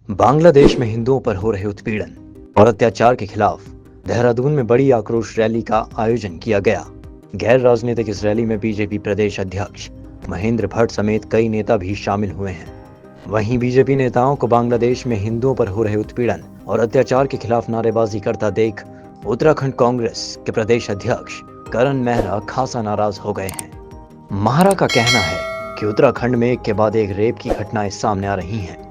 बांग्लादेश में हिंदुओं पर हो रहे उत्पीड़न और अत्याचार के खिलाफ देहरादून में बड़ी आक्रोश रैली का आयोजन किया गया। गैर राजनीतिक इस रैली में बीजेपी प्रदेश अध्यक्ष महेंद्र भट्ट समेत कई नेता भी शामिल हुए हैं। वहीं बीजेपी नेताओं को बांग्लादेश में हिंदुओं पर हो रहे उत्पीड़न और अत्याचार के खिलाफ नारेबाजी करता देख उत्तराखंड कांग्रेस के प्रदेश अध्यक्ष करण मेहरा खासा नाराज हो गए हैं। महारा का कहना है कि उत्तराखंड में एक के बाद एक रेप की घटनाएं सामने आ रही हैं,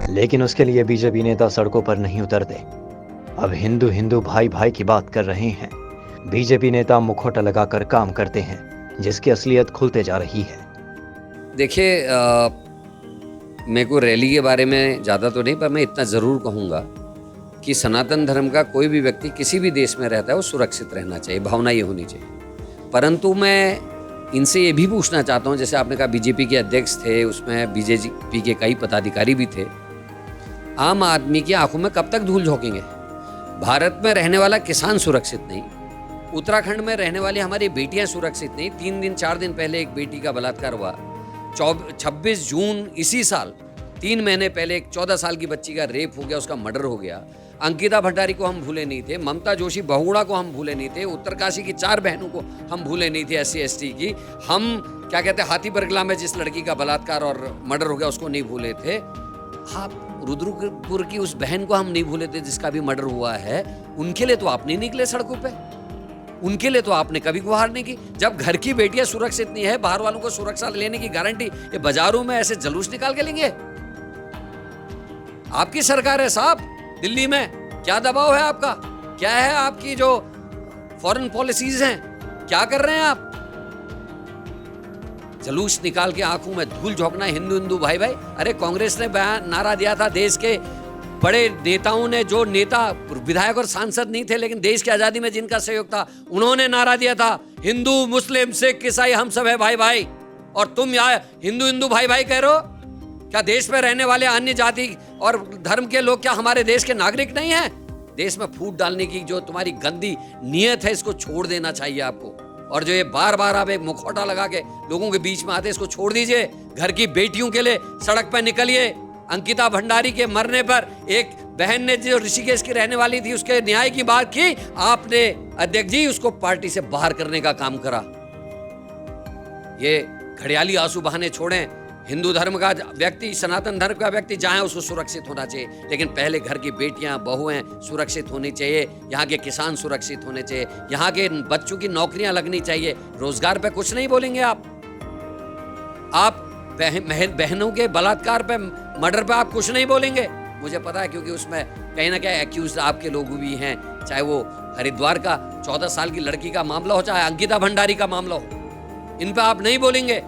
लेकिन उसके लिए बीजेपी नेता सड़कों पर नहीं उतरते। अब हिंदू हिंदू भाई भाई की बात कर रहे हैं। बीजेपी नेता मुखौटा लगाकर काम करते हैं, जिसकी असलियत खुलते जा रही है। देखिए, मेरे को रैली के बारे में ज़्यादा तो नहीं, पर मैं इतना ज़रूर कहूँगा कि सनातन धर्म का कोई भी व्यक्ति किसी भी देश में रहता है वो सुरक्षित रहना चाहिए, भावना ये होनी चाहिए। परंतु मैं इनसे ये भी पूछना चाहता हूँ, जैसे आपने कहा बीजेपी के अध्यक्ष थे, उसमें बीजेपी के कई पदाधिकारी भी थे। आम आदमी की आंखों में कब तक धूल झोंकेंगे? भारत में रहने वाला किसान सुरक्षित नहीं, उत्तराखंड में रहने वाली हमारी बेटियां सुरक्षित नहीं। 3 दिन 4 दिन पहले एक बेटी का बलात्कार हुआ। 26 जून इसी साल 3 महीने पहले एक 14 साल की बच्ची का रेप हो गया, उसका मर्डर हो गया। अंकिता भंडारी को हम भूले नहीं थे, ममता जोशी बहुगुणा को हम भूले नहीं थे, उत्तरकाशी की 4 बहनों को हम भूले नहीं थे, SC ST की। हम क्या कहते हैं, हाथी बरगला में जिस लड़की का बलात्कार और मर्डर हो गया उसको नहीं भूले थे। आप रुद्रपुर की उस बहन को हम नहीं भूले थे जिसका भी मर्डर हुआ है। उनके लिए तो आप नहीं निकले सड़कों पे, उनके लिए तो आपने कभी गुहार नहीं की। जब घर की बेटियां सुरक्षित नहीं है, बाहर वालों को सुरक्षा लेने की गारंटी ये बाजारों में ऐसे जुलूस निकाल के लेंगे? आपकी सरकार है साहब, दिल्ली में क्या दबाव है आपका? क्या है आपकी जो फॉरेन पॉलिसीज हैं, क्या कर रहे हैं आप? जुलूस निकाल के आंखों में धूल झोंकना, हिंदू हिंदू भाई भाई। अरे कांग्रेस ने नारा दिया था, देश के बड़े नेताओं ने, जो नेता विधायक और सांसद नहीं थे लेकिन देश की आजादी में जिनका सहयोग था, उन्होंने नारा दिया था, हिंदू मुस्लिम सिख ईसाई हम सब है भाई भाई। और तुम यहाँ हिंदू हिंदू भाई भाई कह रहे हो? क्या देश में रहने वाले अन्य जाति और धर्म के लोग क्या हमारे देश के नागरिक नहीं है? देश में फूट डालने की जो तुम्हारी गंदी नीयत है, इसको छोड़ देना चाहिए आपको। और जो ये बार बार आप एक मुखौटा लगा के लोगों के बीच में आते, इसको छोड़ दीजिए। घर की बेटियों के लिए सड़क पर निकलिए। अंकिता भंडारी के मरने पर एक बहन ने जो ऋषिकेश की रहने वाली थी, उसके न्याय की बात की, आपने अध्यक्ष जी उसको पार्टी से बाहर करने का काम करा। ये घड़ियाली आंसू बहाने छोड़ें। हिंदू धर्म का व्यक्ति, सनातन धर्म का व्यक्ति जहाँ है उसको सुरक्षित होना चाहिए, लेकिन पहले घर की बेटियां बहुएं सुरक्षित होनी चाहिए, यहाँ के किसान सुरक्षित होने चाहिए, यहाँ के बच्चों की नौकरियां लगनी चाहिए। रोजगार पे कुछ नहीं बोलेंगे आप बहनों के बलात्कार पे, मर्डर पे आप कुछ नहीं बोलेंगे। मुझे पता है, क्योंकि उसमें कहीं ना कहीं एक्यूज आपके लोग भी हैं, चाहे वो हरिद्वार का 14 साल की लड़की का मामला हो, चाहे अंकिता भंडारी का मामला हो, इन पे आप नहीं बोलेंगे।